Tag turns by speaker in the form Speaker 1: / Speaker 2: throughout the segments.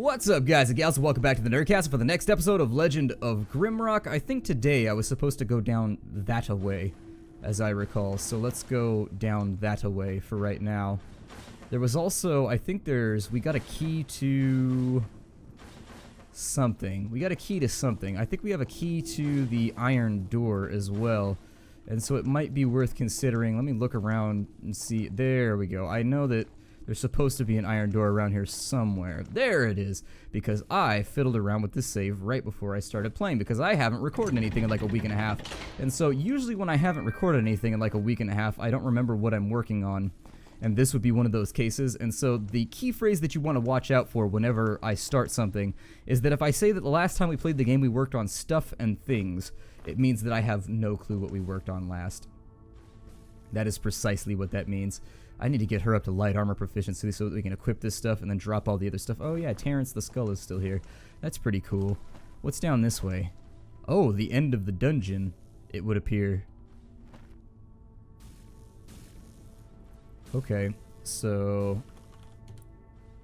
Speaker 1: What's up, guys and gals, and welcome back to the Nerdcast for the next episode of Legend of Grimrock. I think today I was supposed to go down that away, as I recall, so let's go down that away for right now. There was also, I think we got a key to something. I think we have a key to the iron door as well, and so it might be worth considering. Let me look around and see. There we go. I know that there's supposed to be an iron door around here somewhere. There it is, because I fiddled around with this save right before I started playing, because I haven't recorded anything in like a week and a half. And so usually when I haven't recorded anything in like a week and a half, I don't remember what I'm working on. And this would be one of those cases. And so the key phrase that you want to watch out for whenever I start something is that if I say that the last time we played the game we worked on stuff and things, it means that I have no clue what we worked on last. That is precisely what that means. I need to get her up to light armor proficiency so that we can equip this stuff and then drop all the other stuff. Oh yeah, Terrence the Skull is still here. That's pretty cool. What's down this way? Oh, the end of the dungeon, it would appear. Okay, so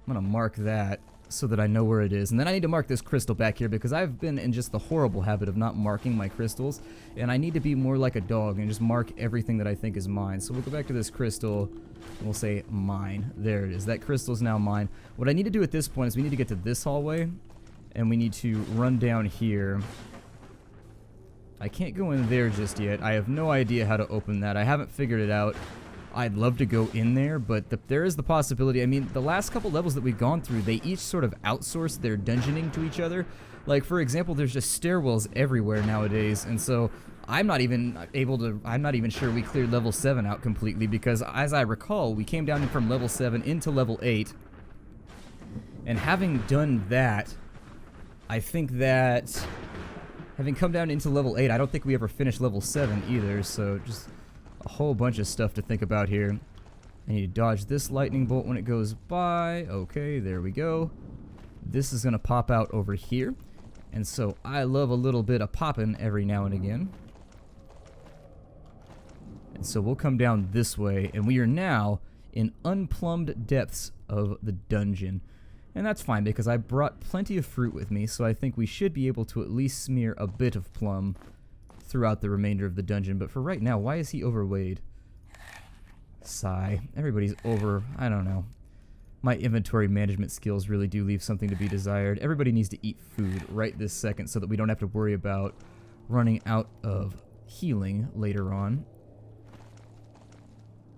Speaker 1: I'm gonna mark that so that I know where it is. And then I need to mark this crystal back here because I've been in just the horrible habit of not marking my crystals. And I need to be more like a dog and just mark everything that I think is mine. So we'll go back to this crystal and we'll say mine. There it is. That crystal is now mine. What I need to do at this point is we need to get to this hallway and we need to run down here. I can't go in there just yet. I have no idea how to open that. I haven't figured it out. I'd love to go in there, but there is the possibility. I mean, the last couple levels that we've gone through, they each sort of outsource their dungeoning to each other. Like, for example, there's just stairwells everywhere nowadays, and so I'm not even sure we cleared level 7 out completely, because as I recall, we came down from level 7 into level 8, and having done that, I think that having come down into level 8, I don't think we ever finished level 7 either, so just a whole bunch of stuff to think about here. I need to dodge this lightning bolt when it goes by. Okay, there we go. This is going to pop out over here. And so I love a little bit of popping every now and again. And so we'll come down this way. And we are now in unplumbed depths of the dungeon. And that's fine because I brought plenty of fruit with me. So I think we should be able to at least smear a bit of plum throughout the remainder of the dungeon. But for right now, why is he overweighed? Sigh. Everybody's over. I don't know. My inventory management skills really do leave something to be desired. Everybody needs to eat food right this second so that we don't have to worry about running out of healing later on.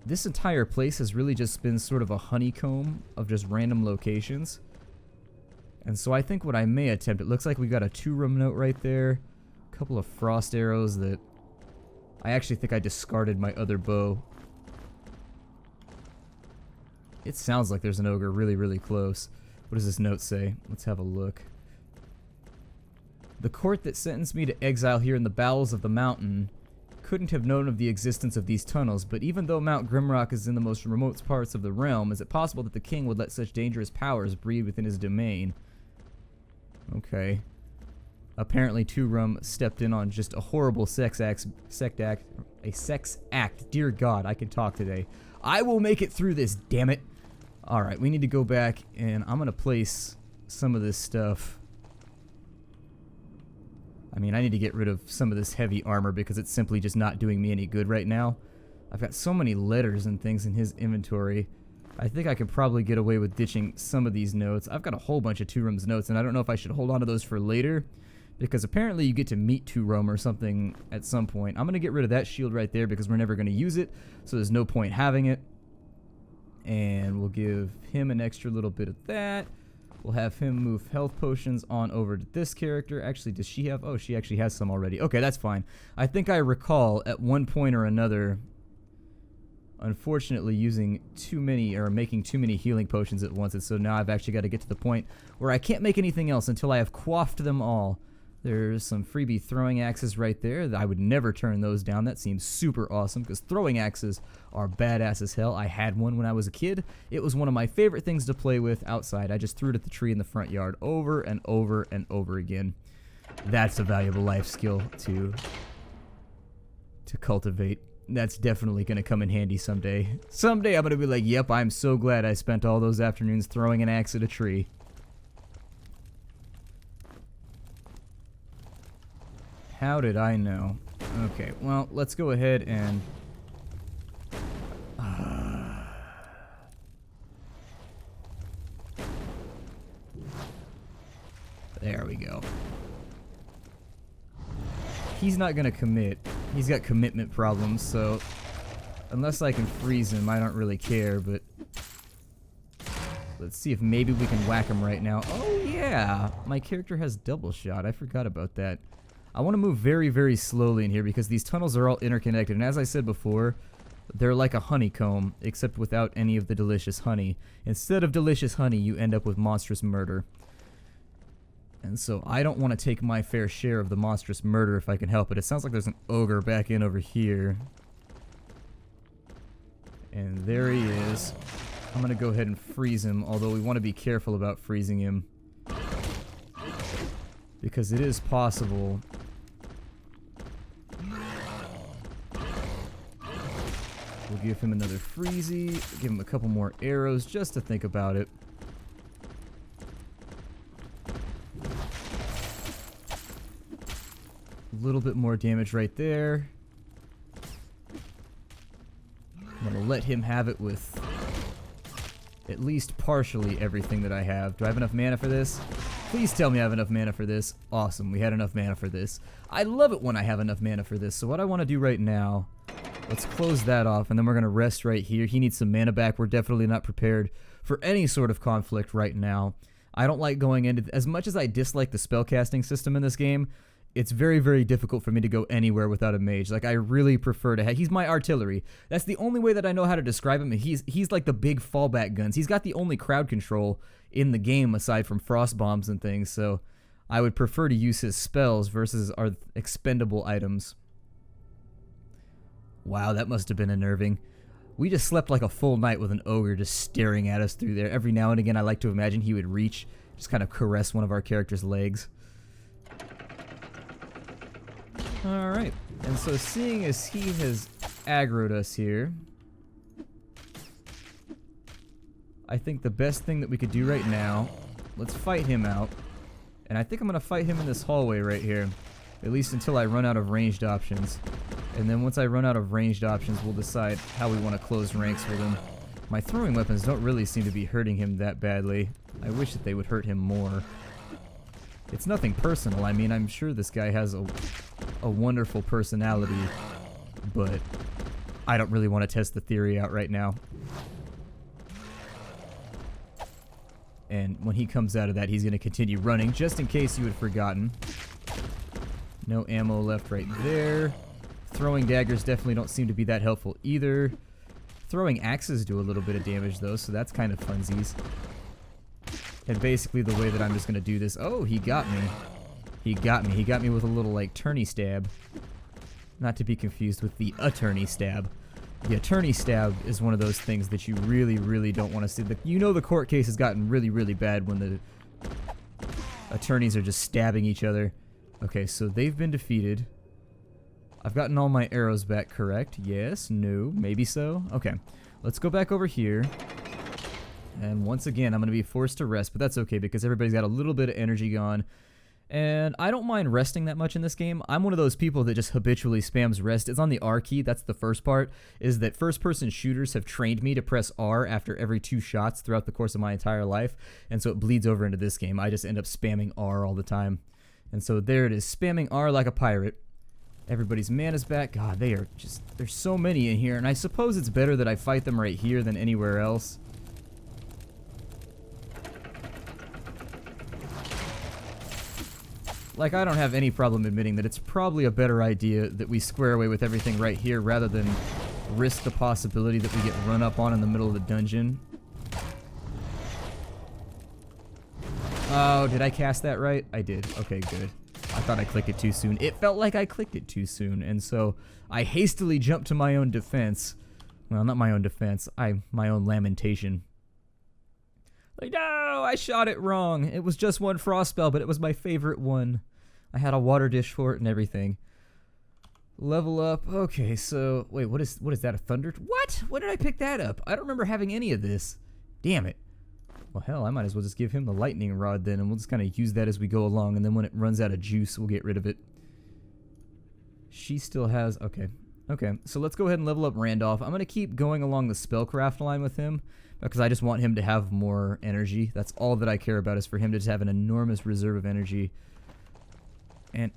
Speaker 1: This entire place has really just been sort of a honeycomb of just random locations. And so I think what I may attempt, it looks like we got a 2-room note right there. Couple of frost arrows that I actually think I discarded my other bow. It sounds like there's an ogre really, really close. What does this note say? Let's have a look. The court that sentenced me to exile here in the bowels of the mountain couldn't have known of the existence of these tunnels, but even though Mount Grimrock is in the most remote parts of the realm, is it possible that the king would let such dangerous powers breed within his domain? Okay. Apparently 2-Rum stepped in on just a horrible sex act. Dear God, I can talk today. I will make it through this, damn it. Alright, we need to go back and I'm going to place some of this stuff. I mean, I need to get rid of some of this heavy armor because it's simply just not doing me any good right now. I've got so many letters and things in his inventory. I think I could probably get away with ditching some of these notes. I've got a whole bunch of 2-Rum's notes and I don't know if I should hold on to those for later, because apparently you get to meet 2-Rum or something at some point. I'm going to get rid of that shield right there because we're never going to use it, so there's no point having it. And we'll give him an extra little bit of that. We'll have him move health potions on over to this character. Actually, does she have... Oh, she actually has some already. Okay, that's fine. I think I recall at one point or another, unfortunately, using too many or making too many healing potions at once. And so now I've actually got to get to the point where I can't make anything else until I have quaffed them all. There's some freebie throwing axes right there. I would never turn those down. That seems super awesome because throwing axes are badass as hell. I had one when I was a kid. It was one of my favorite things to play with outside. I just threw it at the tree in the front yard over and over and over again. That's a valuable life skill to cultivate. That's definitely going to come in handy someday. Someday I'm going to be like, yep, I'm so glad I spent all those afternoons throwing an axe at a tree. How did I know? Okay, well, let's go ahead and... There we go. He's not gonna commit. He's got commitment problems, so... Unless I can freeze him, I don't really care, but... Let's see if maybe we can whack him right now. Oh, yeah! My character has double shot. I forgot about that. I want to move very, very slowly in here because these tunnels are all interconnected. And as I said before, they're like a honeycomb, except without any of the delicious honey. Instead of delicious honey, you end up with monstrous murder. And so I don't want to take my fair share of the monstrous murder if I can help it. It sounds like there's an ogre back in over here. And there he is. I'm going to go ahead and freeze him, although we want to be careful about freezing him. Because it is possible. We'll give him another freezy, give him a couple more arrows just to think about it. A little bit more damage right there. I'm going to let him have it with at least partially everything that I have. Do I have enough mana for this? Please tell me I have enough mana for this. Awesome, we had enough mana for this. I love it when I have enough mana for this. So what I want to do right now, let's close that off, and then we're going to rest right here. He needs some mana back. We're definitely not prepared for any sort of conflict right now. I don't like going into... As much as I dislike the spellcasting system in this game, it's very, very difficult for me to go anywhere without a mage. Like, I really prefer to have... He's my artillery. That's the only way that I know how to describe him. He's like the big fallback guns. He's got the only crowd control in the game aside from frost bombs and things, so I would prefer to use his spells versus our expendable items. Wow, that must have been unnerving. We just slept like a full night with an ogre just staring at us through there. Every now and again, I like to imagine he would reach, just kind of caress one of our character's legs. Alright, and so seeing as he has aggroed us here, I think the best thing that we could do right now, let's fight him out. And I think I'm going to fight him in this hallway right here, at least until I run out of ranged options. And then once I run out of ranged options, we'll decide how we want to close ranks with him. My throwing weapons don't really seem to be hurting him that badly. I wish that they would hurt him more. It's nothing personal. I mean, I'm sure this guy has a wonderful personality, but I don't really want to test the theory out right now. And when he comes out of that, he's going to continue running, just in case you had forgotten. No ammo left right there. Throwing daggers definitely don't seem to be that helpful either. Throwing axes do a little bit of damage, though, so that's kind of funsies. And basically the way that I'm just going to do this... Oh, he got me. He got me. He got me with a little, like, tourney stab. Not to be confused with the attorney stab. The attorney stab is one of those things that you really, really don't want to see. You know the court case has gotten really, really bad when the attorneys are just stabbing each other. Okay, so they've been defeated. I've gotten all my arrows back, correct? Yes, no, maybe so. Okay, let's go back over here. And once again, I'm going to be forced to rest, but that's okay because everybody's got a little bit of energy gone. And I don't mind resting that much in this game. I'm one of those people that just habitually spams rest. It's on the R key. That's the first part, is that first-person shooters have trained me to press R after every 2 shots throughout the course of my entire life. And so it bleeds over into this game. I just end up spamming R all the time. And so there it is, spamming R like a pirate. Everybody's mana's back. God, they are just... There's so many in here, and I suppose it's better that I fight them right here than anywhere else. Like, I don't have any problem admitting that it's probably a better idea that we square away with everything right here rather than risk the possibility that we get run up on in the middle of the dungeon. Oh, did I cast that right? I did. Okay, good. I thought I clicked it too soon. It felt like I clicked it too soon, and so I hastily jumped to my own defense. Well, not my own defense. My own lamentation. Like, no, I shot it wrong. It was just one frost spell, but it was my favorite one. I had a water dish for it and everything. Level up. Okay, so wait, what is that? A thunder? What? When did I pick that up? I don't remember having any of this. Damn it. Well, hell, I might as well just give him the lightning rod then, and we'll just kind of use that as we go along, and then when it runs out of juice, we'll get rid of it. She still has... Okay. Okay, so let's go ahead and level up Randolph. I'm going to keep going along the spellcraft line with him because I just want him to have more energy. That's all that I care about, is for him to just have an enormous reserve of energy. And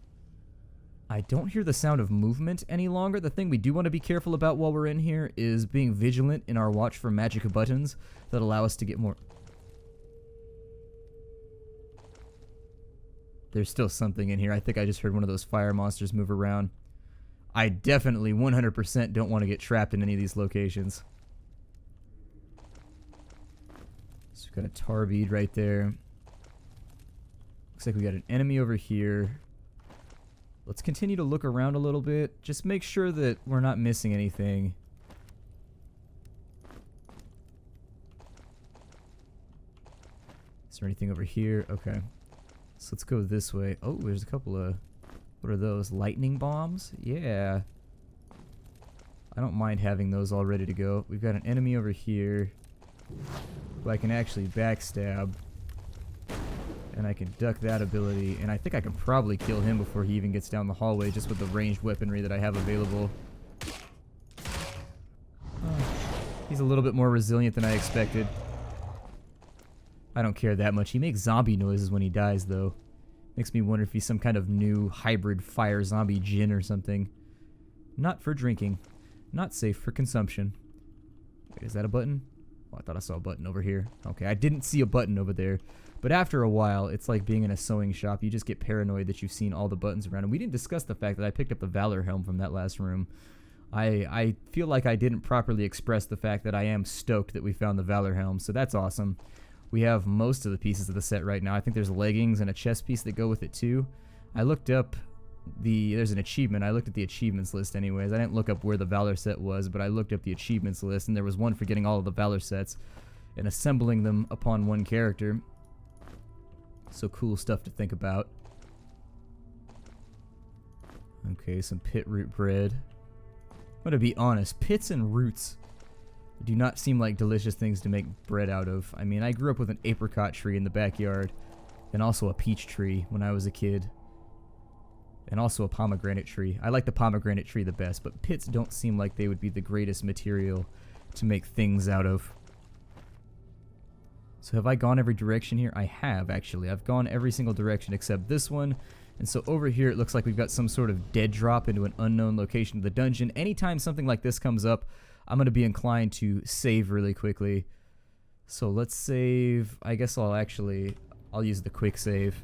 Speaker 1: I don't hear the sound of movement any longer. The thing we do want to be careful about while we're in here is being vigilant in our watch for magic buttons that allow us to get more... There's still something in here. I think I just heard one of those fire monsters move around. I definitely 100% don't want to get trapped in any of these locations. So we've got a tar bead right there. Looks like we got an enemy over here. Let's continue to look around a little bit. Just make sure that we're not missing anything. Is there anything over here? Okay. So let's go this way. Oh, there's a couple of... What are those? Lightning bombs? Yeah. I don't mind having those all ready to go. We've got an enemy over here who I can actually backstab. And I can duck that ability. And I think I can probably kill him before he even gets down the hallway, just with the ranged weaponry that I have available. Oh, he's a little bit more resilient than I expected. I don't care that much. He makes zombie noises when he dies, though. Makes me wonder if he's some kind of new hybrid fire zombie djinn or something. Not for drinking. Not safe for consumption. Wait, is that a button? Oh, I thought I saw a button over here. Okay, I didn't see a button over there. But after a while, it's like being in a sewing shop. You just get paranoid that you've seen all the buttons around. And we didn't discuss the fact that I picked up the Valor Helm from that last room. I feel like I didn't properly express the fact that I am stoked that we found the Valor Helm, so that's awesome. We have most of the pieces of the set right now. I think there's leggings and a chest piece that go with it too. I looked up there's an achievement. I looked at the achievements list anyways. I didn't look up where the Valor set was, but I looked up the achievements list, and there was one for getting all of the Valor sets and assembling them upon one character. So cool stuff to think about. Okay, some pit root bread. I'm gonna be honest, pits and roots do not seem like delicious things to make bread out of. I mean, I grew up with an apricot tree in the backyard, and also a peach tree when I was a kid, and also a pomegranate tree. I like the pomegranate tree the best, but pits don't seem like they would be the greatest material to make things out of. So have I gone every direction here? I have, actually. I've gone every single direction except this one. And so over here it looks like we've got some sort of dead drop into an unknown location of the dungeon. Anytime something like this comes up, I'm going to be inclined to save really quickly. So let's save. I guess I'll use the quick save.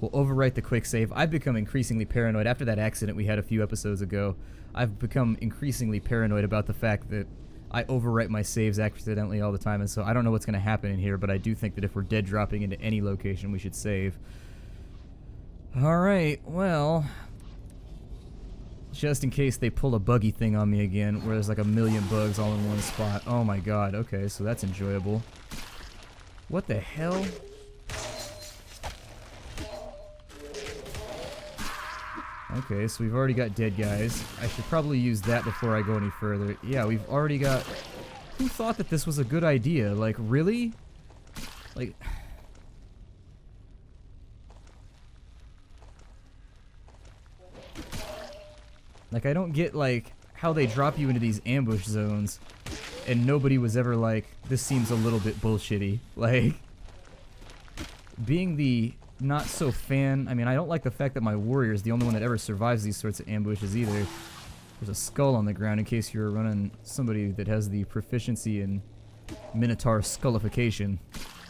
Speaker 1: We'll overwrite the quick save. I've become increasingly paranoid. After that accident we had a few episodes ago, I've become increasingly paranoid about the fact that I overwrite my saves accidentally all the time. And so I don't know what's going to happen in here, but I do think that if we're dead dropping into any location, we should save. Alright, well, just in case they pull a buggy thing on me again, where there's like a million bugs all in one spot. Oh my god, okay, so that's enjoyable. What the hell? Okay, so we've already got dead guys. I should probably use that before I go any further. Yeah, we've already got... Who thought that this was a good idea? Like, really? Like... Like, I don't get, like, how they drop you into these ambush zones, and nobody was ever like, this seems a little bit bullshitty. Like, being the not so fan, I mean, I don't like the fact that my warrior is the only one that ever survives these sorts of ambushes either. There's a skull on the ground in case you're running somebody that has the proficiency in Minotaur skullification.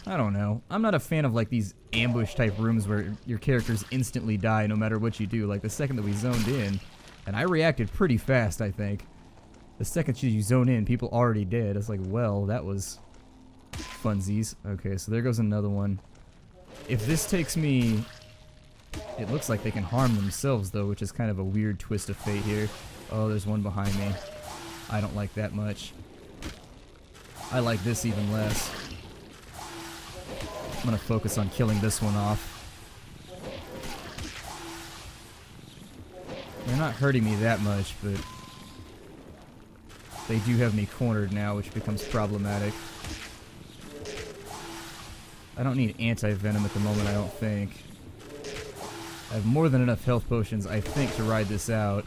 Speaker 1: I don't know. I'm not a fan of, like, these ambush type rooms where your characters instantly die no matter what you do. Like, the second that we zoned in, and I reacted pretty fast, I think. The second you zone in, people already dead. It's like, well, that was funsies. Okay, so there goes another one. If this takes me... It looks like they can harm themselves, though, which is kind of a weird twist of fate here. Oh, there's one behind me. I don't like that much. I like this even less. I'm gonna focus on killing this one off. They're not hurting me that much, but they do have me cornered now, which becomes problematic. I don't need anti-venom at the moment, I don't think. I have more than enough health potions, I think, to ride this out.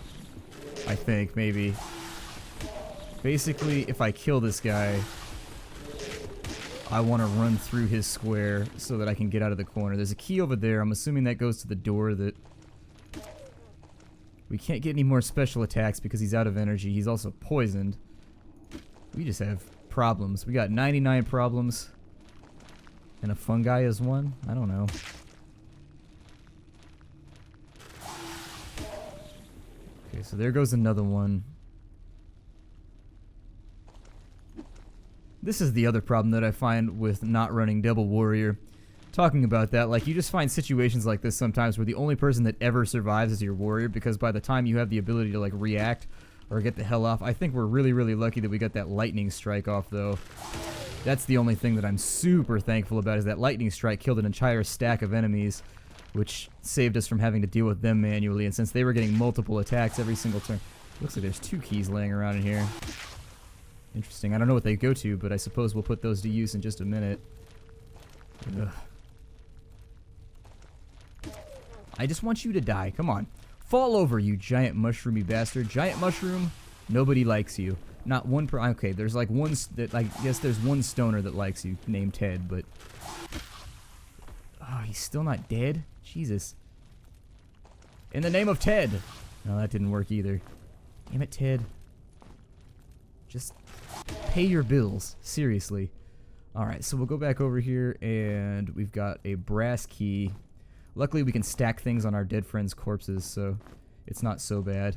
Speaker 1: I think, maybe. Basically, if I kill this guy, I want to run through his square so that I can get out of the corner. There's a key over there. I'm assuming that goes to the door that... We can't get any more special attacks because he's out of energy. He's also poisoned. We just have problems. We got 99 problems. And a fungi is one? I don't know. Okay, so there goes another one. This is the other problem that I find with not running Devil Warrior. Talking about that, like, you just find situations like this sometimes where the only person that ever survives is your warrior, because by the time you have the ability to, like, react or get the hell off, I think we're really, really lucky that we got that lightning strike off, though. That's the only thing that I'm super thankful about, is that lightning strike killed an entire stack of enemies, which saved us from having to deal with them manually, and since they were getting multiple attacks every single turn... Looks like there's 2 keys laying around in here. Interesting. I don't know what they go to, but I suppose we'll put those to use in just a minute. Ugh. I just want you to die. Come on. Fall over, you giant mushroomy bastard. Giant mushroom, nobody likes you. Not one per... Okay, there's like one... I guess there's one stoner that likes you, named Ted, but... Oh, he's still not dead? Jesus. In the name of Ted! No, that didn't work either. Damn it, Ted. Just pay your bills. Seriously. Alright, so we'll go back over here, and we've got a brass key. Luckily, we can stack things on our dead friends' corpses, so it's not so bad.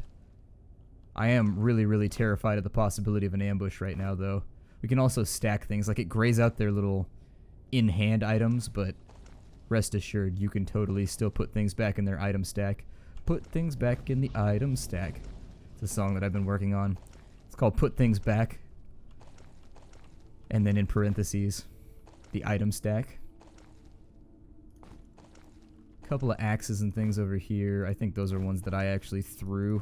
Speaker 1: I am really, really terrified of the possibility of an ambush right now, though. We can also stack things. Like, it grays out their little in-hand items, but rest assured, you can totally still put things back in their item stack. Put things back in the item stack. It's a song that I've been working on. It's called Put Things Back. And then in parentheses, the item stack. Couple of axes and things over here. I think those are ones that I actually threw.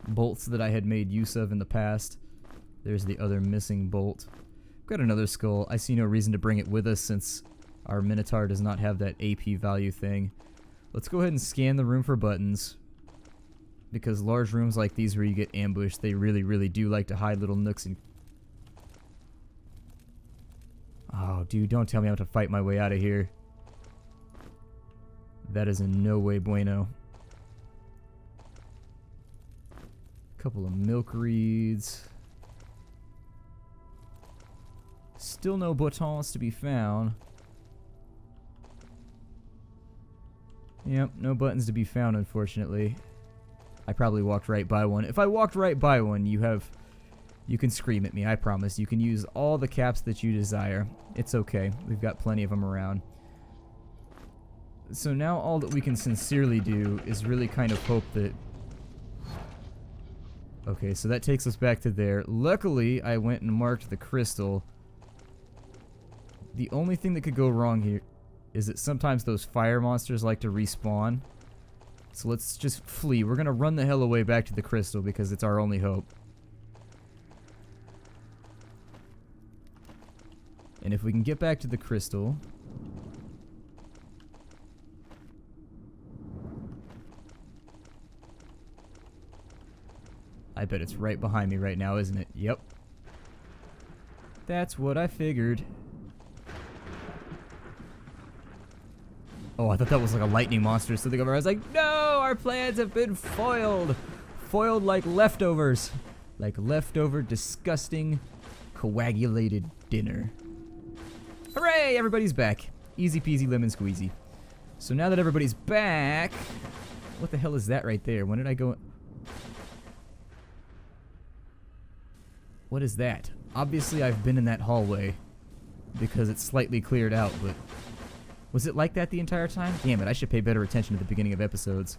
Speaker 1: Bolts that I had made use of in the past. There's the other missing bolt. Got another skull. I see no reason to bring it with us since our Minotaur does not have that AP value thing. Let's go ahead and scan the room for buttons. Because large rooms like these where you get ambushed, they really, really do like to hide little nooks and... Oh, dude, don't tell me I have to fight my way out of here. That is in no way bueno. Couple of milk reeds. Still no buttons to be found. Yep, no buttons to be found, unfortunately. I probably walked right by one. If I walked right by one, you can scream at me, I promise. You can use all the caps that you desire. It's okay. We've got plenty of them around. So now all that we can sincerely do is really kind of hope that... Okay, so that takes us back to there. Luckily, I went and marked the crystal. The only thing that could go wrong here is that sometimes those fire monsters like to respawn. So let's just flee. We're gonna run the hell away back to the crystal because it's our only hope. And if we can get back to the crystal... I bet it's right behind me right now, isn't it? Yep. That's what I figured. Oh, I thought that was like a lightning monster or something over. I was like, no, our plans have been foiled. Foiled like leftovers. Like leftover, disgusting, coagulated dinner. Hooray, everybody's back. Easy peasy lemon squeezy. So now that everybody's back, what the hell is that right there? When did I go... What is that? Obviously I've been in that hallway because it's slightly cleared out, but was it like that the entire time? Damn it, I should pay better attention at the beginning of episodes.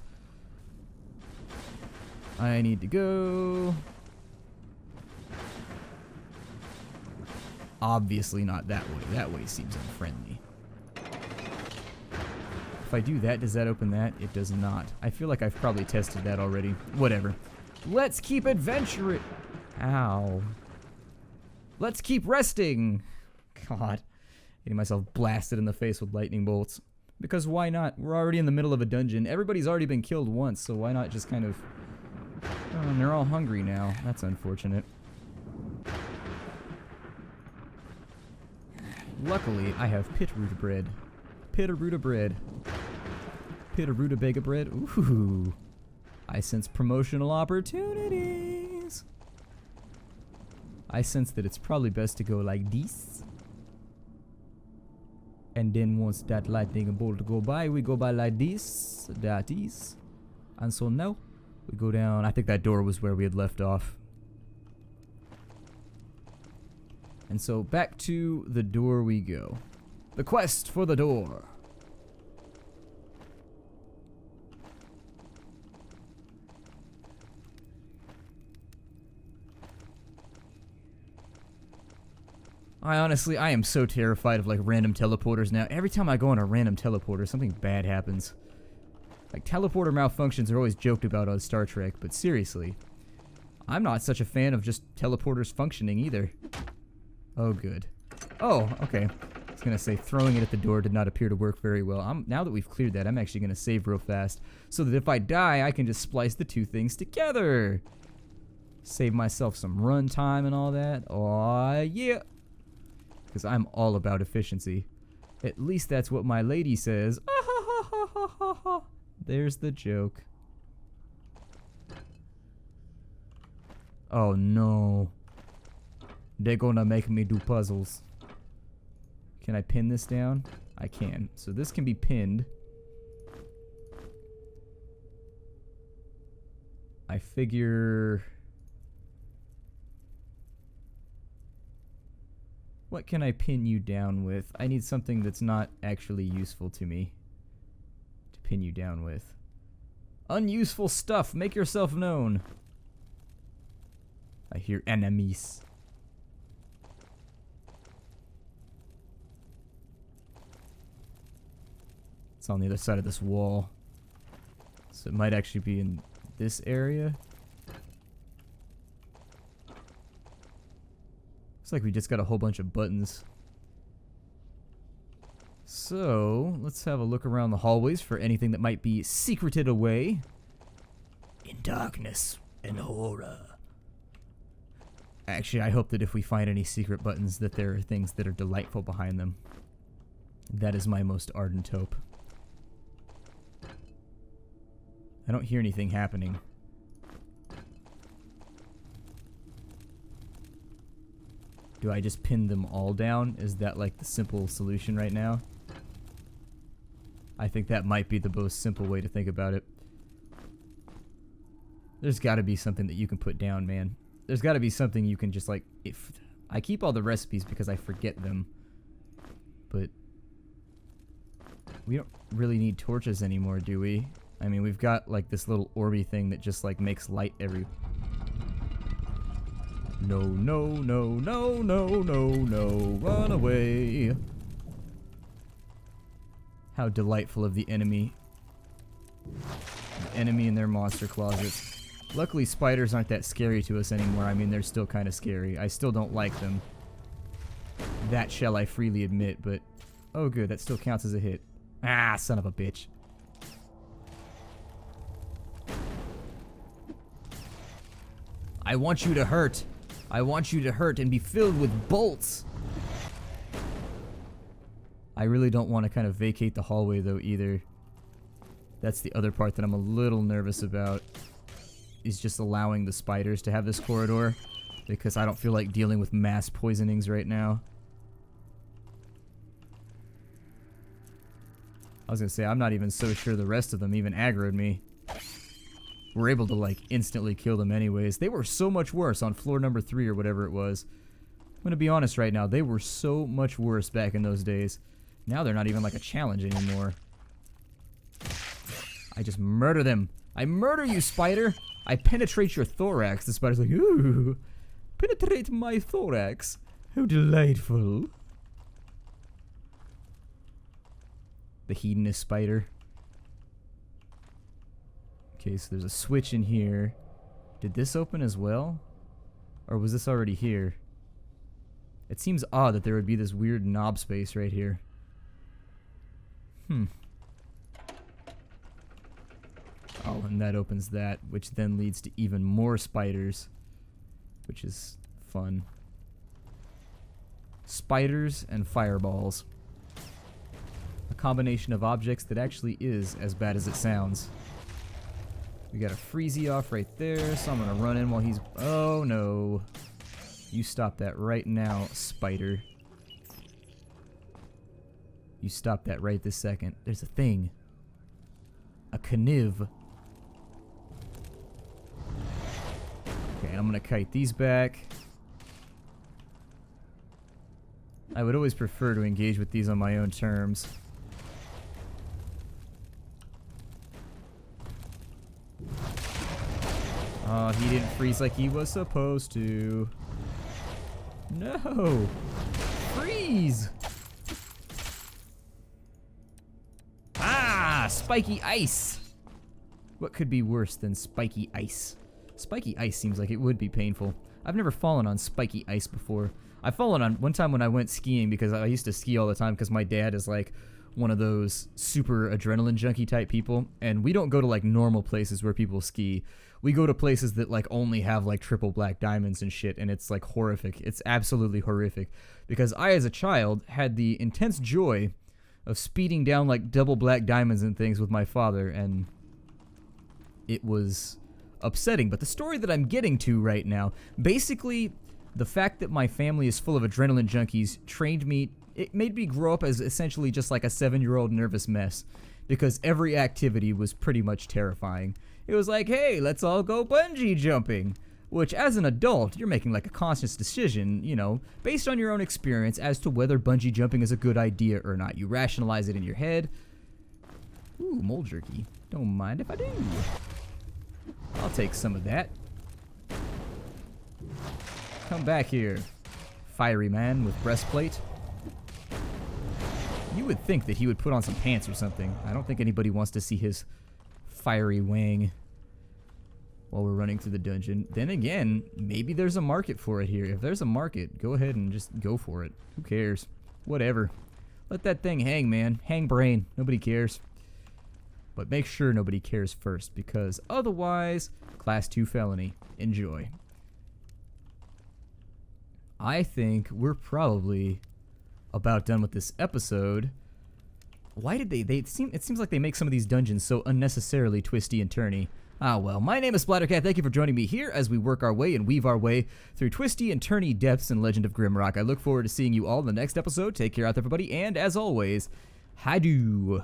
Speaker 1: I need to go... Obviously not that way. That way seems unfriendly. If I do that, does that open that? It does not. I feel like I've probably tested that already. Whatever. Let's keep adventuring. Ow. Let's keep resting. God. Getting myself blasted in the face with lightning bolts. Because why not? We're already in the middle of a dungeon. Everybody's already been killed once, so why not just kind of Oh, and they're all hungry now. That's unfortunate. Luckily, I have pitroot bread. Pittaroota bread. Pittaroota bega bread. Ooh. I sense promotional opportunities. I sense that it's probably best to go like this. And then once that lightning bolt go by, we go by like this. That is. And so now, we go down. I think that door was where we had left off. And so back to the door we go. The quest for the door. I am so terrified of like random teleporters now. Every time I go on a random teleporter, something bad happens. Like teleporter malfunctions are always joked about on Star Trek, but seriously, I'm not such a fan of just teleporters functioning either. Oh, good. Oh, okay. I was gonna say throwing it at the door did not appear to work very well. Now that we've cleared that, I'm actually gonna save real fast so that if I die, I can just splice the two things together. Save myself some run time and all that. Aw, yeah. Because I'm all about efficiency. At least that's what my lady says. There's the joke. Oh no. They're gonna make me do puzzles. Can I pin this down? I can. So this can be pinned. I figure... What can I pin you down with? I need something that's not actually useful to me to pin you down with. Unuseful stuff, make yourself known. I hear enemies. It's on the other side of this wall. So it might actually be in this area. Looks like we just got a whole bunch of buttons. So, let's have a look around the hallways for anything that might be secreted away. In darkness and horror. Actually, I hope that if we find any secret buttons that there are things that are delightful behind them. That is my most ardent hope. I don't hear anything happening. Do I just pin them all down? Is that like the simple solution right now? I think that might be the most simple way to think about it. There's got to be something that you can put down, man. There's got to be something you can just like... If I keep all the recipes because I forget them. But... we don't really need torches anymore, do we? I mean, we've got like this little orby thing that just like makes light every... No, no, no, no, no, no, no, run away. How delightful of the enemy. The enemy in their monster closets. Luckily, spiders aren't that scary to us anymore. I mean, they're still kind of scary. I still don't like them. That shall I freely admit, but... Oh, good, that still counts as a hit. Ah, son of a bitch. I want you to hurt. I want you to hurt and be filled with bolts. I really don't want to kind of vacate the hallway though either. That's the other part that I'm a little nervous about. Is just allowing the spiders to have this corridor. Because I don't feel like dealing with mass poisonings right now. I was gonna say, I'm not even so sure the rest of them even aggroed me. We're able to like instantly kill them anyways. They were so much worse on floor number 3 or whatever it was. I'm gonna be honest right now, they were so much worse back in those days. Now they're not even like a challenge anymore. I just murder them. I murder you, spider! I penetrate your thorax. The spider's like, ooh, penetrate my thorax. How delightful. The hedonist spider. Okay, so there's a switch in here. Did this open as well? Or was this already here? It seems odd that there would be this weird knob space right here. Oh, and that opens that, which then leads to even more spiders, which is fun. Spiders and fireballs. A combination of objects that actually is as bad as it sounds. We got a freezy off right there, so I'm gonna run in while he's... Oh no. You stop that right now, spider. You stop that right this second. There's a thing. A caniv. Okay, and I'm gonna kite these back. I would always prefer to engage with these on my own terms. Oh, he didn't freeze like he was supposed to. No! Freeze! Ah! Spiky ice! What could be worse than spiky ice? Spiky ice seems like it would be painful. I've never fallen on spiky ice before. I've fallen on one time when I went skiing, because I used to ski all the time because my dad is like one of those super adrenaline junkie type people, and we don't go to like normal places where people ski. We go to places that like only have like triple black diamonds and shit, and it's like horrific. It's absolutely horrific, because I as a child had the intense joy of speeding down like double black diamonds and things with my father, and it was upsetting. But the story that I'm getting to right now, basically the fact that my family is full of adrenaline junkies trained me. It made me grow up as essentially just like a 7-year-old nervous mess, because every activity was pretty much terrifying. It was like, hey, let's all go bungee jumping, which as an adult, you're making like a conscious decision, you know, based on your own experience as to whether bungee jumping is a good idea or not. You rationalize it in your head. Ooh, mole jerky. Don't mind if I do. I'll take some of that. Come back here, fiery man with breastplate. You would think that he would put on some pants or something. I don't think anybody wants to see his fiery wang while we're running through the dungeon. Then again, maybe there's a market for it here. If there's a market, go ahead and just go for it. Who cares? Whatever. Let that thing hang, man. Hang brain. Nobody cares. But make sure nobody cares first, because otherwise, class 2 felony. Enjoy. I think we're probably about done with this episode. Why did it seems like they make some of these dungeons so unnecessarily twisty and turny. Ah well, my name is Splattercat. Thank you for joining me here as we work our way and weave our way through twisty and turny depths in Legend of Grimrock. I look forward to seeing you all in the next episode. Take care out there, everybody, and as always, Hadoo.